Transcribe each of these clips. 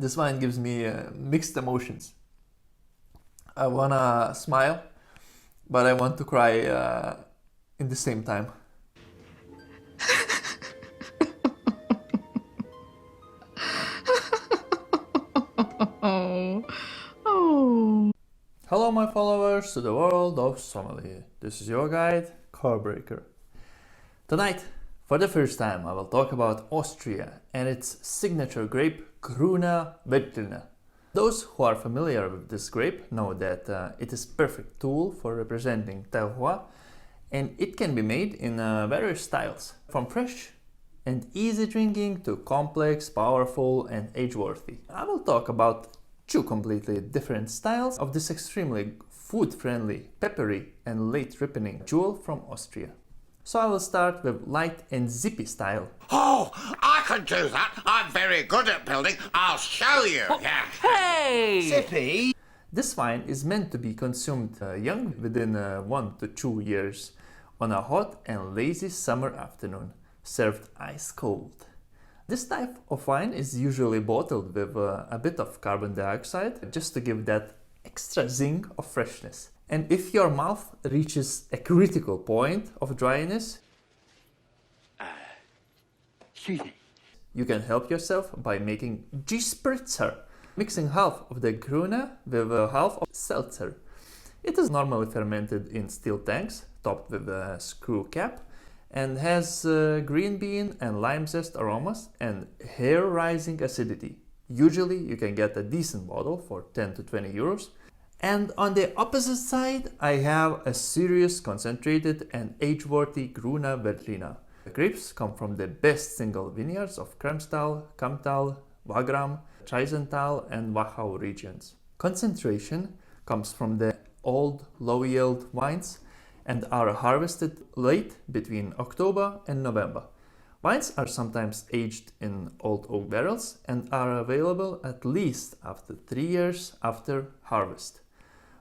This wine gives me mixed emotions. I wanna smile, but I want to cry in the same time. Hello my followers to the world of sommelier. This is your guide, Carbreaker. Tonight, for the first time, I will talk about Austria and its signature grape, Gruner Veltliner. Those who are familiar with this grape know that it is a perfect tool for representing terroir, and it can be made in various styles, from fresh and easy drinking to complex, powerful and age-worthy. I will talk about two completely different styles of this extremely food-friendly, peppery and late ripening jewel from Austria. So I will start with light and zippy style. Oh, I can do that. I'm very good at building. I'll show you. Yeah. Hey! Zippy. This wine is meant to be consumed young, within 1 to 2 years, on a hot and lazy summer afternoon, served ice cold. This type of wine is usually bottled with a bit of carbon dioxide, just to give that extra zing of freshness. And if your mouth reaches a critical point of dryness, you can help yourself by making G-Spritzer, mixing half of the Gruner with half of seltzer. It is normally fermented in steel tanks, topped with a screw cap, and has green bean and lime zest aromas and hair-rising acidity. Usually you can get a decent bottle for 10 to 20 euros. And on the opposite side, I have a serious, concentrated and age-worthy Gruner Veltliner. The grapes come from the best single vineyards of Kremstal, Kamptal, Wagram, Traisental and Wachau regions. Concentration comes from the old, low-yield wines and are harvested late between October and November. Wines are sometimes aged in old oak barrels and are available at least after 3 years after harvest.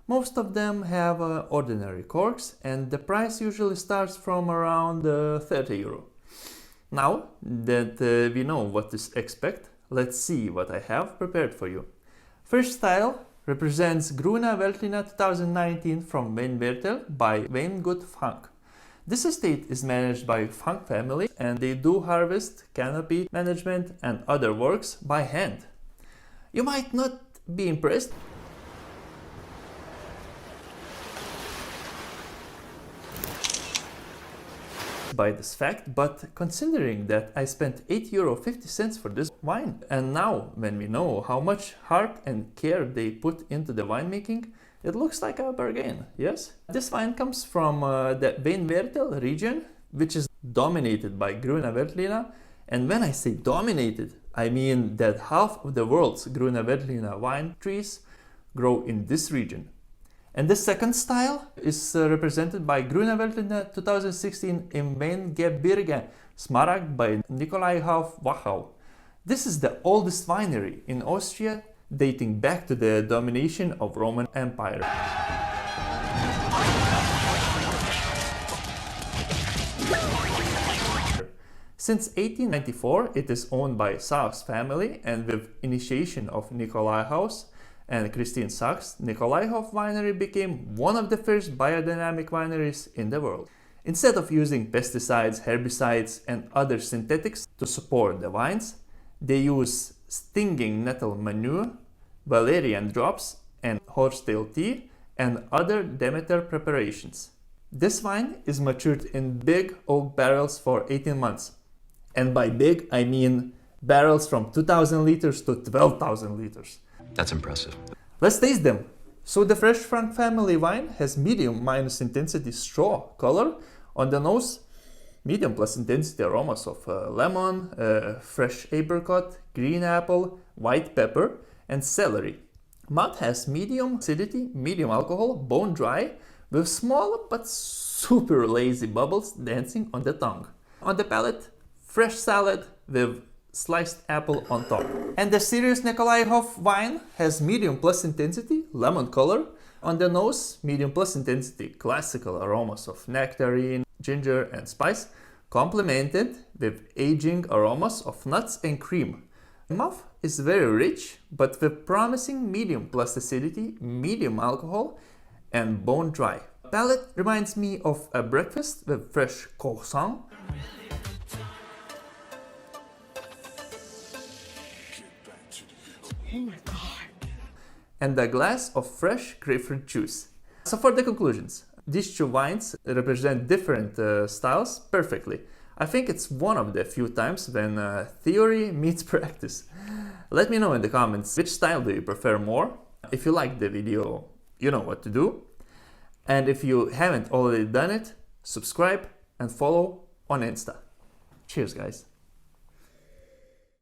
Most of them have ordinary corks, and the price usually starts from around 30 euro. Now that we know what to expect, let's see what I have prepared for you. First style represents Gruner Veltliner 2019 from Weingebirge by Weingut Frank. This estate is managed by Frank family, and they do harvest, canopy management and other works by hand. You might not be impressed by this fact, but considering that I spent €8.50 for this wine, and now when we know how much heart and care they put into the winemaking, it looks like a bargain, yes? This wine comes from the Weingebirge region, which is dominated by Gruner Veltliner, and when I say dominated, I mean that half of the world's Gruner Veltliner wine trees grow in this region. And the second style is represented by Gruner Veltliner 2016 in Weingebirge, Smaragd by Nikolaihof, Wachau. This is the oldest winery in Austria, dating back to the domination of Roman Empire. Since 1894, it is owned by Sachs family, and with initiation of Nikolaihof and Christine Sachs, Nikolaihof winery became one of the first biodynamic wineries in the world. Instead of using pesticides, herbicides and other synthetics to support the wines, they use stinging nettle manure, valerian drops and horsetail tea and other Demeter preparations. This wine is matured in big oak barrels for 18 months. And by big, I mean barrels from 2,000 liters to 12,000 liters. That's impressive. Let's taste them. So the fresh Frank family wine has medium minus intensity straw color. On the nose, medium plus intensity aromas of lemon, fresh apricot, green apple, white pepper and celery. Mouth has medium acidity, medium alcohol, bone dry, with small but super lazy bubbles dancing on the tongue. On the palate, fresh salad with sliced apple on top. And the serious Nikolaihof wine has medium plus intensity, lemon color. On the nose, medium plus intensity, classical aromas of nectarine, ginger and spice, complemented with aging aromas of nuts and cream. Mouth is very rich, but with promising medium plasticity, medium alcohol, and bone dry. Palate reminds me of a breakfast with fresh croissant. Oh my God. And a glass of fresh grapefruit juice. So for the conclusions, these two wines represent different styles perfectly. I think it's one of the few times when theory meets practice. Let me know in the comments which style do you prefer more. If you liked the video, you know what to do. And if you haven't already done it, subscribe and follow on Insta. Cheers, guys.